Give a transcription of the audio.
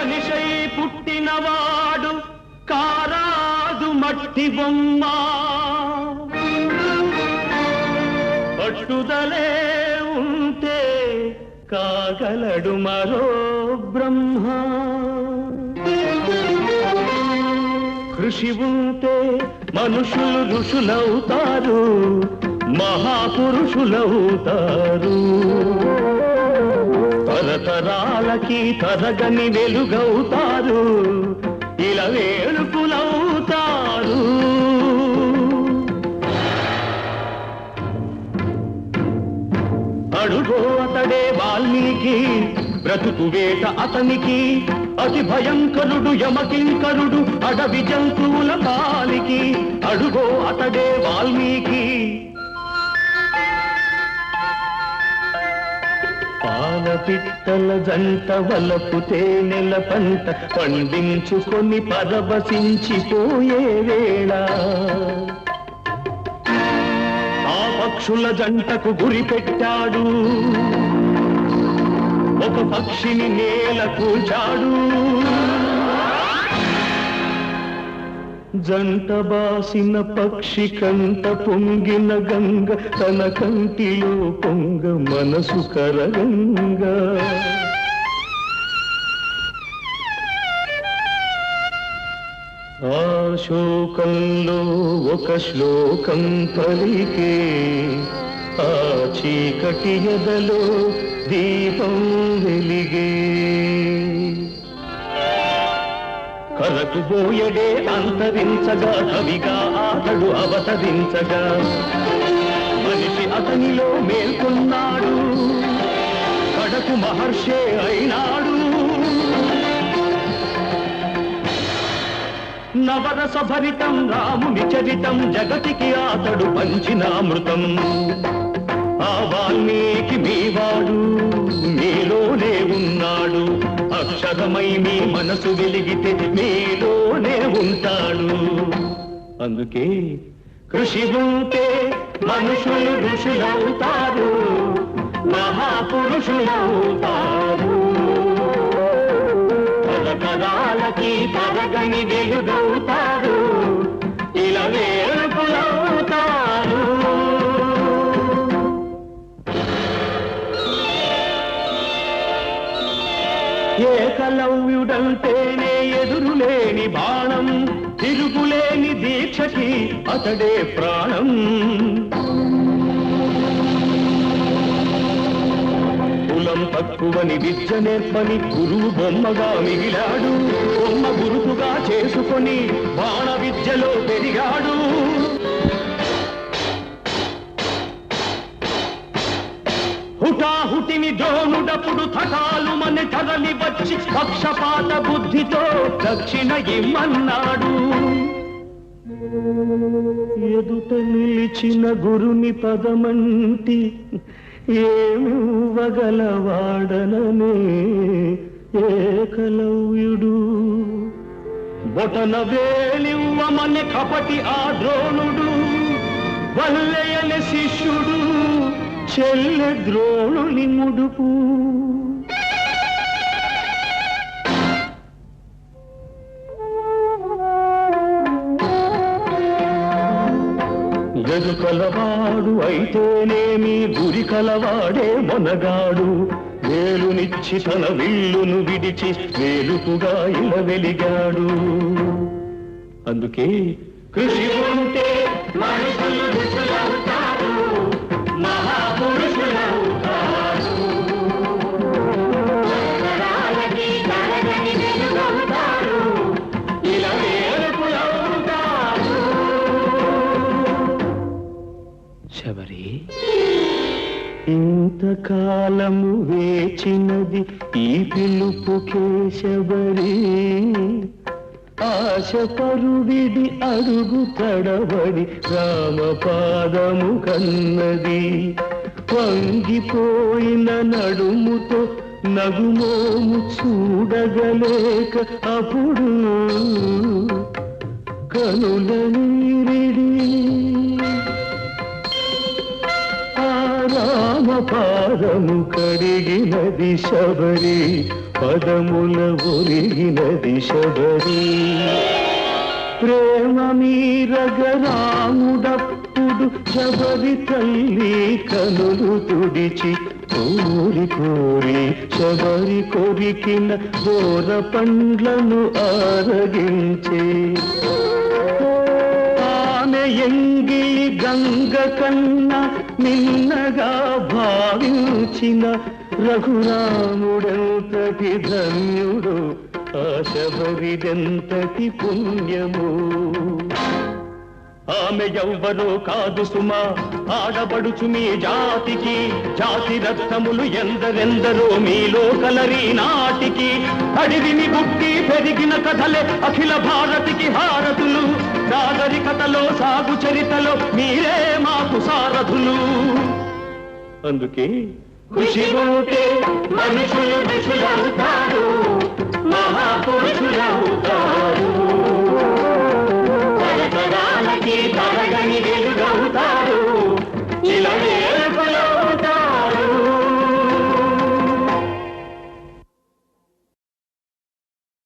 మనిషై పుట్టినవాడు కారాదు మట్టి బొమ్మ పట్టుదలే ఉంటే కాగలడు మరో బ్రహ్మ కృషి ఉంటే మనుషులు ఋషులవుతారు మహాపురుషులవుతారు తరతరాలకి తరగని వెలుగవుతారు ఇలా వేడుకులవుతారు అడుగో అతడే వాల్మీకి బ్రతుకు వేట అతనికి అతి భయంకరుడు యమకింకరుడు అడవి జంతువుల పాలికి అడుగో అతడే వాల్మీకి పాలపిట్టల జంట వలపు తేనెల పంట పండించుకొని పరవశించిపోయే వేళ ఆ పక్షుల జంటకు గురి పెట్టాడు ఒక పక్షిని నేల కూల్చాడు జంట బాసిన పక్షి కంట పొంగిన గంగ తన కంటిలో పొంగ మనసు కరగంగా ఆ శోకంలో ఒక శ్లోకం పలికే ఆ చీకటి ఎదలో దీపం వెలిగే కరకుబోయడే అంతరించగా కవిగా అతడు అవతరించగా మనిషి అతనిలో మేల్కొన్నాడు కడకు మహర్షే అయినాడు నవరస భరితం రాముని చరితం జగతికి అతడు పంచినామృతం ఆ వాల్మీకి మీవాడు మీలోనే ఉన్నాడు అక్షరమై మీ మనసు వెలిగితే మీలోనే ఉంటాడు అందుకే కృషి ఉంటే మనుషులు ఋషులవుతారు మహాపురుషులవుతారు తరతరాలకి తరగని వెలుగవుతారు ఇలా వేడుకులవుతారు ఏకలవ్యుడంటేనే ఎదురులేని బాణం తిరుగులేని దీక్షకి అతడే ప్రాణం కులం తక్కువని విద్య నేర్పని గురువు బొమ్మగా మిగిలాడు బొమ్మ గురుతుగా చేసుకొని బాణ విద్యలో పెరిగాడు హుటాహుటిని ద్రోణుడప్పుడు తటాలు మన కదలి వచ్చి పక్షపాత బుద్ధితో దక్షిణ ఇమ్మన్నాడు ఎదుట నిలిచిన గురుని పదమంటి ఏమివ్వగలవాడననే ఏకలవ్యుడు బొటన వేలివ్వమని కపటి ఆ ద్రోణుడు వల్లయని శిష్యుడు చెల్లె ద్రోణుని ముడుపు ఎదు కలవాడు అయితేనేమి గురి కలవాడే మొనగాడు వేలునిచ్చి తన విల్లును విడిచి వేలుకుగా ఇలా వెలిగాడు అందుకే కృషి ఉంటే మనుషులు ఋషులవుతారు మహాపురుషులవుతారు తరతరాలకి తరగని వెలుగవుతారు ఇలా వేడుకులవుతారు శబరి ఇంతకాలము వేచినది ఈ పిలుపుకే శబరి ఆశ పరువిడి అడుగు తడబడి రామపాదము కన్నది వంగిపోయిన నడుముతో నగుమోము చూడగలేక అప్పుడు కనుల నీరిడి ఆ రామ పాదము కడిగినది శబరి, పదముల ఒరిగినది శబరి. ప్రేమ మీరగ రాముడప్పుడు శబరి తల్లి కనులు తుడిచి కోరి కోరి శబరి కొరికిన దూర పండ్లను ఆరగించే. ఆమె ఎంగిలి గంగ కన్నా నిన్నగా భావించిన రఘురాముడెంతటి ధన్యుడు, ఆ శబరిదెంతటి పుణ్యము. ఆమె ఎవ్వరో కాదు సుమా, ఆడబడుచు మీ జాతికి. జాతి రత్నములు ఎందరెందరో మీలో కలరి నాటికి. అడివిని గుట్టి పెరిగిన కథలే అఖిల భారతికి హారతులు. నాగరికతలో సాగు చరితలో మీరే మాకు సారథులు. అందుకే కృషి ఉంటే మనుషులు ఋషులవుతారు, మహాపురుషులవుతారు. తరతరాలకి తరగని వెలుగవుతారు.